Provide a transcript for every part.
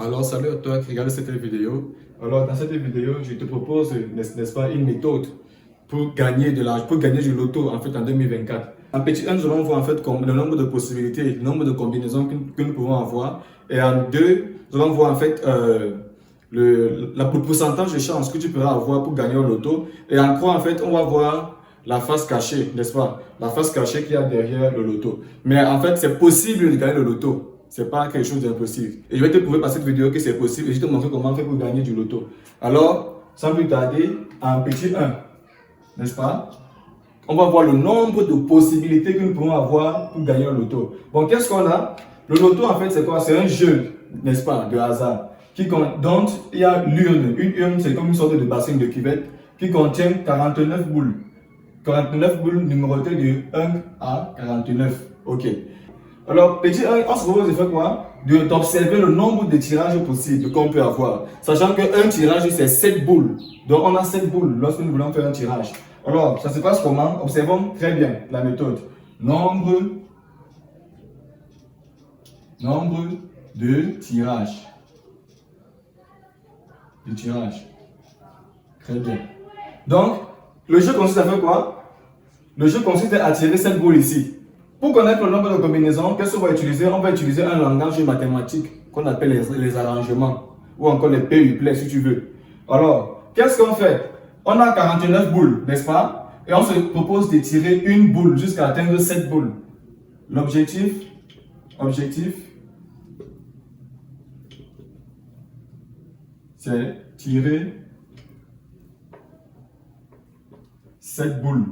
Alors, salut à toi qui regarde cette vidéo. Alors, dans cette vidéo, je te propose, n'est-ce pas, une méthode pour gagner de l'argent, pour gagner du loto en fait en 2024. En petit 1, nous allons voir en fait le nombre de possibilités, le nombre de combinaisons que nous pouvons avoir. Et en 2, nous allons voir en fait le pourcentage de chances que tu pourras avoir pour gagner au loto. Et en 3, en fait, on va voir la face cachée, n'est-ce pas? La face cachée qu'il y a derrière le loto. Mais en fait, c'est possible de gagner le loto. Ce n'est pas quelque chose d'impossible. Et je vais te prouver par cette vidéo que c'est possible et je vais te montrer comment faire pour gagner du loto. Alors, sans plus tarder, en petit 1, n'est-ce pas? On va voir le nombre de possibilités que nous pouvons avoir pour gagner un loto. Bon, qu'est-ce qu'on a? Le loto, en fait, c'est quoi? C'est un jeu, n'est-ce pas, de hasard. Donc, il y a l'urne. Une urne, c'est comme une sorte de bassin de cuvette qui contient 49 boules. 49 boules numérotées de 1 à 49. OK. Alors, petit 1, on se propose de faire quoi? D'observer le nombre de tirages possibles qu'on peut avoir. Sachant qu'un tirage, c'est 7 boules. Donc, on a 7 boules lorsque nous voulons faire un tirage. Alors, ça se passe comment? Observons très bien la méthode. Nombre de tirages. Très bien. Donc, le jeu consiste à faire quoi? Le jeu consiste à tirer cette boule ici. Pour connaître le nombre de combinaisons, qu'est-ce qu'on va utiliser? On va utiliser un langage mathématique qu'on appelle les arrangements ou encore les PUPLES si tu veux. Alors, qu'est-ce qu'on fait? On a 49 boules, n'est-ce pas? Et on se propose de tirer une boule jusqu'à atteindre 7 boules. L'objectif, c'est tirer 7 boules.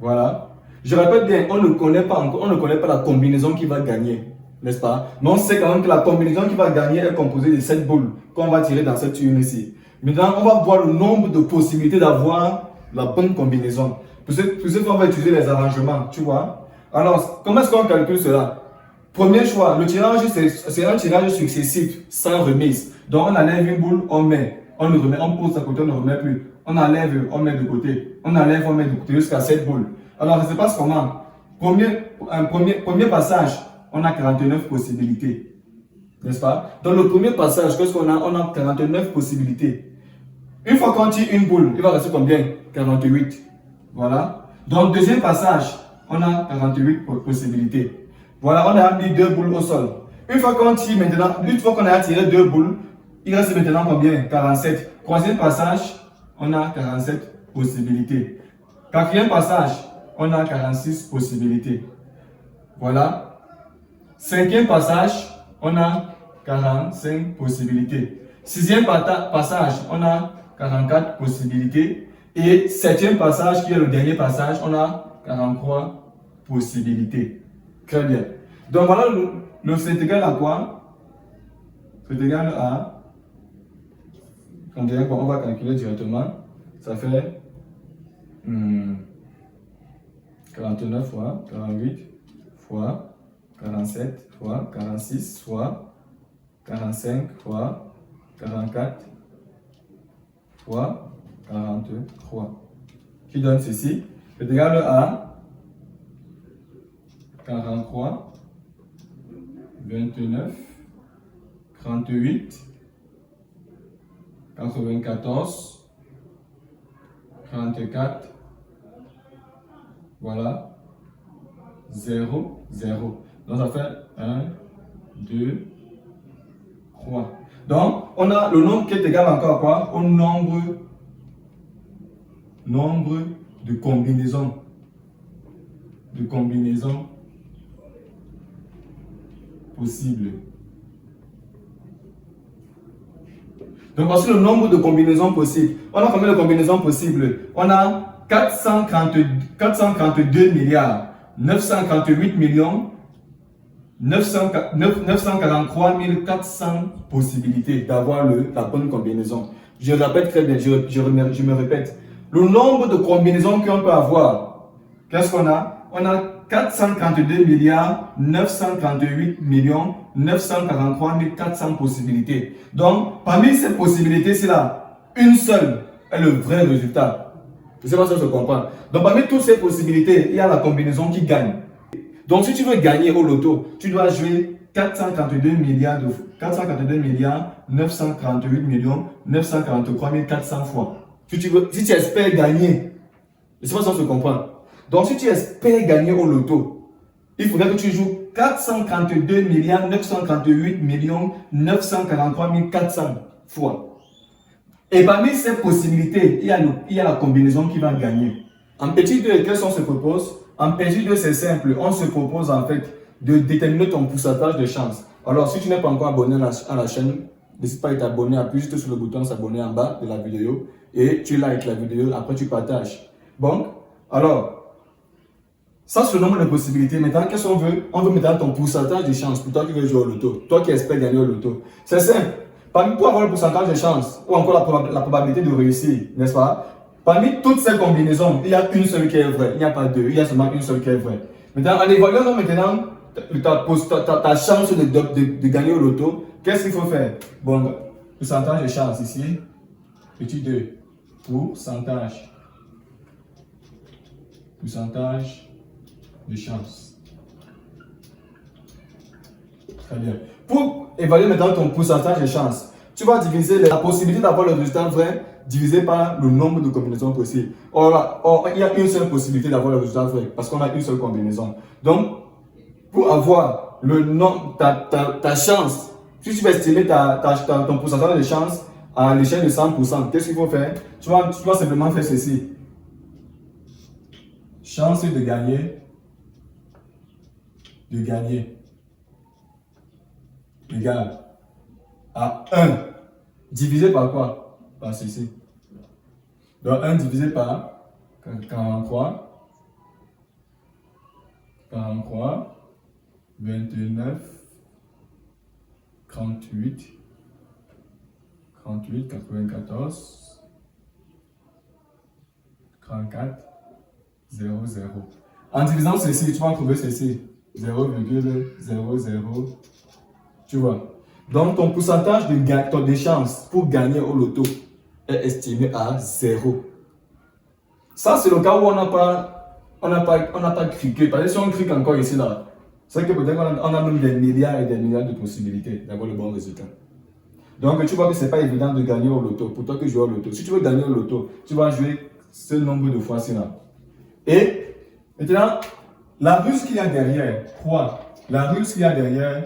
Voilà. Je répète bien, on ne connaît pas encore, on ne connaît pas la combinaison qui va gagner, n'est-ce pas? Mais on sait quand même que la combinaison qui va gagner est composée de 7 boules qu'on va tirer dans cette urne ici. Maintenant, on va voir le nombre de possibilités d'avoir la bonne combinaison. Pour ce faire, on va utiliser les arrangements, tu vois? Alors, comment est-ce qu'on calcule cela? Premier choix, le tirage, c'est un tirage successif, sans remise. Donc, on enlève une boule, on met. On le remet, on pose à côté, on ne remet plus. On enlève, on met de côté. On enlève, on met de côté jusqu'à 7 boules. Alors, ça se passe comment? Premier passage, on a 49 possibilités. N'est-ce pas? Dans le premier passage, qu'est-ce qu'on a? On a 49 possibilités. Une fois qu'on tire une boule, il va rester combien? 48. Voilà. Dans le deuxième passage, on a 48 possibilités. Voilà, on a mis 2 boules au sol. Une fois qu'on tire maintenant, une fois qu'on a tiré 2 boules, il reste maintenant combien? 47. Troisième passage, on a 47 possibilités. Quatrième passage, on a 46 possibilités. Voilà. Cinquième passage, on a 45 possibilités. Sixième passage, on a 44 possibilités. Et septième passage, qui est le dernier passage, on a 43 possibilités. Très bien. Donc voilà, c'est égal à quoi? C'est égal à... On va calculer directement. Ça fait 49 fois 48 fois 47 fois 46 fois 45 fois 44 fois 43. Qui donne ceci? C'est égal à 43, 29, 38, 94, 34, voilà, 0, 0. Donc ça fait 1, 2, 3. Donc, on a le nombre qui est égal encore à quoi? Au nombre de combinaisons. Possible. Donc, voici le nombre de combinaisons possibles. On a combien de combinaisons possibles? On a 432 milliards, 938 millions, 943 400 possibilités d'avoir la bonne combinaison. Je répète très bien, je me répète. Le nombre de combinaisons qu'on peut avoir, qu'est-ce qu'on a? On a 432 milliards 938 millions 943 400 possibilités. Donc, parmi ces possibilités, c'est là, une seule est le vrai résultat. Je ne sais pas si on se comprend. Donc, parmi toutes ces possibilités, il y a la combinaison qui gagne. Donc, si tu veux gagner au loto, tu dois jouer 452 milliards 948 millions 943 400 fois. Si tu espères gagner, je ne sais pas si on se comprend. Donc, si tu espères gagner au loto, il faudrait que tu joues 432 milliards 938 millions 943 400 fois. Et parmi ces possibilités, il y a la combinaison qui va gagner. En petit 2, qu'est-ce qu'on se propose? En petit 2, c'est simple. On se propose en fait de déterminer ton pourcentage de chance. Alors, si tu n'es pas encore abonné à la chaîne, n'hésite pas à t'abonner, appuie juste sur le bouton s'abonner en bas de la vidéo et tu likes la vidéo, après tu partages. Bon, alors, ça c'est le nombre de possibilités. Maintenant, qu'est-ce qu'on veut? On veut maintenant ton pourcentage de chance pour toi qui veux jouer au loto, toi qui espères gagner au loto. C'est simple. Pour avoir le pourcentage de chance ou encore la probabilité de réussir, n'est-ce pas? Parmi toutes ces combinaisons, il y a une seule qui est vraie. Il n'y a pas deux, il y a seulement une seule qui est vraie. Maintenant, en évaluant maintenant ta chance de gagner au loto, qu'est-ce qu'il faut faire? Bon, pourcentage de chance ici, petit 2, pourcentage de chance. Très bien. Pour évaluer maintenant ton pourcentage de chance, tu vas diviser la possibilité d'avoir le résultat vrai divisé par le nombre de combinaisons possibles. Or, il y a une seule possibilité d'avoir le résultat vrai parce qu'on a une seule combinaison. Donc, pour avoir ta chance, si tu veux estimer ton pourcentage de chance à l'échelle de 100%, qu'est-ce qu'il faut faire? Tu vas simplement faire ceci. Chance de gagner égale à 1 divisé par quoi? Par ceci. Donc 1 divisé par 43, 29, 38, 94, 34, 0, 0. En divisant ceci, tu vas trouver ceci. 0,00. Tu vois. Donc ton pourcentage de chance pour gagner au loto est estimé à 0. Ça, c'est le cas où on n'a pas cliqué. Parce que si on clique encore ici, là, c'est que peut-être on a même des milliards et des milliards de possibilités d'avoir le bon résultat. Donc, tu vois que ce n'est pas évident de gagner au loto. Pour toi qui joues au loto, si tu veux gagner au loto, tu vas jouer ce nombre de fois-ci là. Et maintenant, la ruse qu'il y a derrière, quoi? La ruse qu'il y a derrière,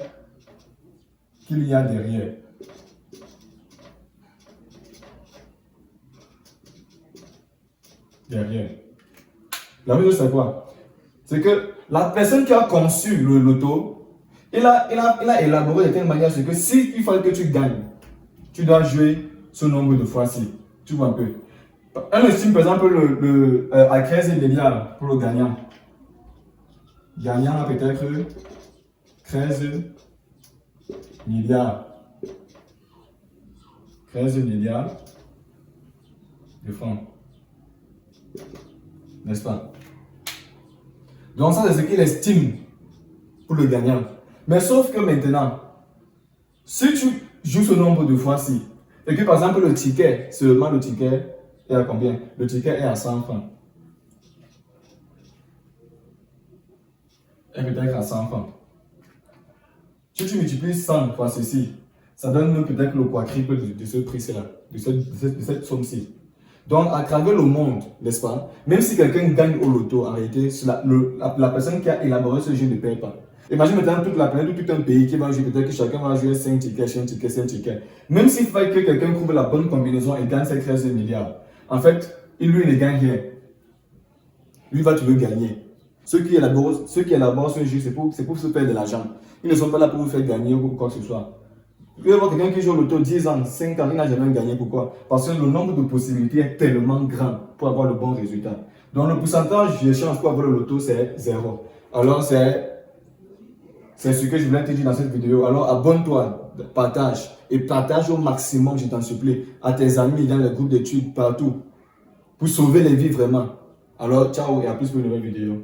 La ruse, c'est quoi? C'est que la personne qui a conçu le loto, il a élaboré de telle manière que si il fallait que tu gagnes, tu dois jouer ce nombre de fois-ci. Tu vois un peu. On estime par exemple à 13 milliards pour le gagnant. Gagnant a peut-être 13 milliards. 13 milliards de francs. N'est-ce pas? Donc ça, c'est ce qu'il estime pour le gagnant. Mais sauf que maintenant, si tu joues ce nombre de fois-ci, et que par exemple le ticket, seulement le ticket est à combien? Le ticket est à 100 francs. Et peut-être à 100 francs. Si tu multiplies 100 fois ceci, ça donne peut-être le quadruple de ce prix-là, de cette somme-ci. Donc, à travers le monde, n'est-ce pas, même si quelqu'un gagne au loto, en réalité, la personne qui a élaboré ce jeu ne paye pas. Imagine maintenant toute la planète, tout un pays qui va jouer, peut-être que chacun va jouer 5 tickets, 5 tickets, 5 tickets. Même s'il faut que quelqu'un trouve la bonne combinaison et gagne ses 13 milliards, en fait, lui ne gagne rien. Lui va toujours gagner. Ceux qui élaborent ce jeu, c'est pour se faire de l'argent. Ils ne sont pas là pour vous faire gagner ou quoi que ce soit. Vous pouvez voir quelqu'un qui joue au loto 10 ans, 5 ans, il n'a jamais gagné. Pourquoi? Parce que le nombre de possibilités est tellement grand pour avoir le bon résultat. Donc le pourcentage de chance pour avoir le loto, c'est 0. Alors c'est ce que je voulais te dire dans cette vidéo. Alors abonne-toi, partage et partage au maximum, je t'en supplie, à tes amis, dans les groupes d'études, partout, pour sauver les vies vraiment. Alors ciao et à plus pour une nouvelle vidéo.